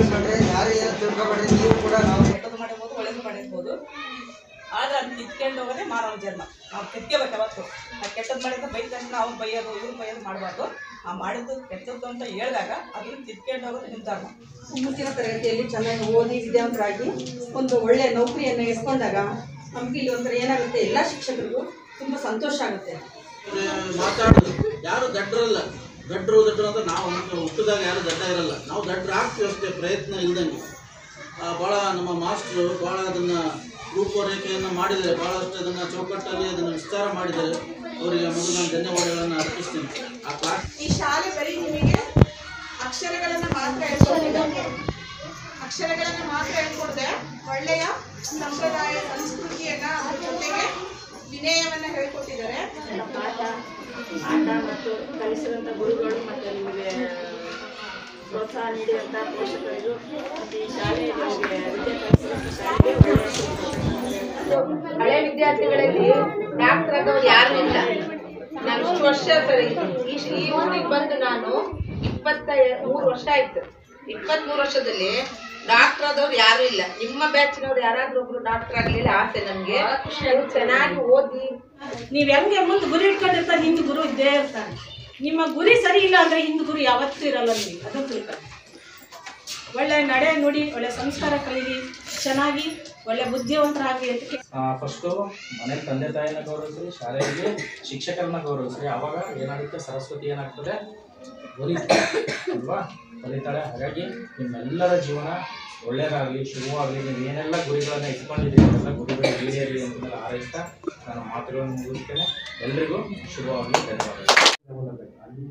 ಕೇಳಿಸ್ಕೊಂಡ್ರೆ ಯಾರು ಏನು ತಿಳ್ಕೊಬೇಡ್ರಿ. ನೀವು ಕೂಡ ನಾವು ಕೆಟ್ಟದ್ದು ಮಾಡಿರ್ಬೋದು, ಒಳ್ಳೇದು ಮಾಡಿರ್ಬೋದು. ಆದರೆ ಅದು ಕಿತ್ಕೊಂಡು ಹೋಗೋದೇ ಮಾನವ ಜನ್ಮ. ನಾವು ಕಿತ್ಕೋಬೇಕು ಯಾವತ್ತು. ಆ ಕೆಟ್ಟದ್ದು ಮಾಡಿದ್ರೆ ಬೈದ ತಕ್ಷಣ ಅವ್ರು ಬೈಯೋದು ಇವ್ರು ಬೈಯೋದು ಮಾಡಬಾರ್ದು. ಆ ಮಾಡಿದ್ದು ಕೆಟ್ಟದ್ದು ಅಂತ ಹೇಳಿದಾಗ ಅದನ್ನು ಕಿತ್ಕೊಂಡು ಹೋಗೋದು ನಿಮ್ಮ ಧರ್ಮ. ಮುಂದಿನ ತರಗತಿಯಲ್ಲಿ ಚೆನ್ನಾಗಿ ಓದಿ ವಿದ್ಯಾವಂತರಾಗಿ ಒಂದು ಒಳ್ಳೆಯ ನೌಕರಿಯನ್ನು ಎಸ್ಕೊಂಡಾಗ ನಮ್ಗೆ ಇಲ್ಲಿ ಒಂಥರ ಏನಾಗುತ್ತೆ, ಎಲ್ಲ ಶಿಕ್ಷಕರಿಗೂ ತುಂಬ ಸಂತೋಷ ಆಗುತ್ತೆ. ಮಾತಾಡೋದು ಯಾರು ದಡ್ಡರಲ್ಲ. ದಡ್ಡರು ಅಂತ ನಾವು ಹುಟ್ಟಿದಾಗ ಯಾರು ದಡ್ಡ ಇರಲ್ಲ. ನಾವು ದಡ್ಡರು ಆಗ್ತೀವಿ ಅಷ್ಟೇ, ಪ್ರಯತ್ನ ಇಲ್ದಂಗೆ. ಭಾಳ ನಮ್ಮ ಮಾಸ್ಟ್ರು ಭಾಳ ಅದನ್ನು ರೂಪರೇಖೆಯನ್ನು ಮಾಡಿದರೆ, ಭಾಳಷ್ಟು ಅದನ್ನು ಚೌಕಟ್ಟಲ್ಲಿ ಅದನ್ನು ವಿಸ್ತಾರ ಮಾಡಿದರೆ ಅವರಿಗೆ ಮೊದಲು ನಾನು ಧನ್ಯವಾದಗಳನ್ನು ಅರ್ಪಿಸ್ತೀನಿ. ಆ ಕ್ಲಾಸ್ ಈ ಶಾಲೆ ಬರೀ ನಿಮಗೆ ಅಕ್ಷರಗಳನ್ನು ಮಾತ್ರ ಹೇಳ್ಕೊಟ್ಟಿದೆ. ಅಕ್ಷರಗಳನ್ನು ಮಾತ್ರ ಹೇಳ್ಕೊಡದೆ ಒಳ್ಳೆಯ ಸಂಪ್ರದಾಯ ಸಂಸ್ಕೃತಿಯನ್ನ ಅದ್ರ ಜೊತೆಗೆ ವಿನಯವನ್ನು ಹೇಳ್ಕೊಟ್ಟಿದ್ದಾರೆ. ಆಟ ಮತ್ತು ಕಲಿಸಿದಂಥ ಗುರುಗಳು ಮತ್ತು ನಿಮಗೆ ಪ್ರೋತ್ಸಾಹ ನೀಡಿದಂಥ ಪೋಷಕರಿಗೂ ಮತ್ತು ಈ ಶಾಲೆಗೆ ಹಳೆ ವಿದ್ಯಾರ್ಥಿಗಳಲ್ಲಿ ಡಾಕ್ಟರ್ ಆದವ್ರು ಯಾರೂ ಇಲ್ಲ. ನಾನು ಇಷ್ಟು ವರ್ಷ ಈ ಊರಿಗೆ ಬಂದು ನಾನು 23 ವರ್ಷ ಆಯ್ತು. 23 ವರ್ಷದಲ್ಲಿ ಡಾಕ್ಟರ್ ಆದವ್ರು ಯಾರೂ ಇಲ್ಲ. ನಿಮ್ಮ ಬ್ಯಾಚಿನವ್ರು ಯಾರಾದ್ರೂ ಒಬ್ರು ಡಾಕ್ಟರ್ ಆಗಲಿಲ್ಲ ಆಸೆ ನಮಗೆ. ಚೆನ್ನಾಗಿ ಓದಿ ನೀವು ಹೆಂಗೆ ಮುಂದೆ ಗುರಿ ಇಟ್ಕೊಂಡಿರ್ತಾರೆ, ಹಿಂದೆ ಗುರು ಇದ್ದೇ ಇರ್ತಾನೆ. ನಿಮ್ಮ ಗುರಿ ಸರಿ ಇಲ್ಲ ಅಂದರೆ ಹಿಂದೆ ಗುರು ಯಾವತ್ತೂ ಇರಲ್ಲ. ನಿಮಗೆ ಅದನ್ನು ತಿಳ್ಕೊಳ್ಳಿ. ಒಳ್ಳೆ ನಡೆ ನುಡಿ, ಒಳ್ಳೆ ಸಂಸ್ಕಾರ ಕಲೀರಿ, ಚೆನ್ನಾಗಿ ಒಳ್ಳೆ ಬುದ್ಧಿವಂತರಾಗಿ ಅಂತ. ಫಸ್ಟು ಮನೇಲಿ ತಂದೆ ತಾಯಿನ ಗೌರವಿಸ್ರಿ, ಶಾಲೆಯಲ್ಲಿ ಶಿಕ್ಷಕರನ್ನ ಗೌರವಿಸ್ರಿ. ಆವಾಗ ಏನಾಗುತ್ತೆ, ಸರಸ್ವತಿ ಏನಾಗ್ತದೆ, ಅಲ್ವಾ, ಕಲಿತಾಳೆ. ಹಾಗಾಗಿ ನಿಮ್ಮೆಲ್ಲರ ಜೀವನ ಒಳ್ಳೆಯದಾಗಲಿ, ಶುಭವಾಗಲಿ. ನೀವು ಏನೆಲ್ಲ ಗುರಿಗಳನ್ನು ಇಟ್ಕೊಂಡಿದ್ದೀರಿ ಎಲ್ಲ ಗುರಿಗಳು ಈಡೇರಿ ಅಂತ ಹಾರೈಸ್ತಾ ನಾನು ಮಾತುಗಳನ್ನು ಮುಗಿಸ್ತೇನೆ. ಎಲ್ರಿಗೂ ಶುಭವಾಗಲಿ. ಧನ್ಯವಾದಗಳು.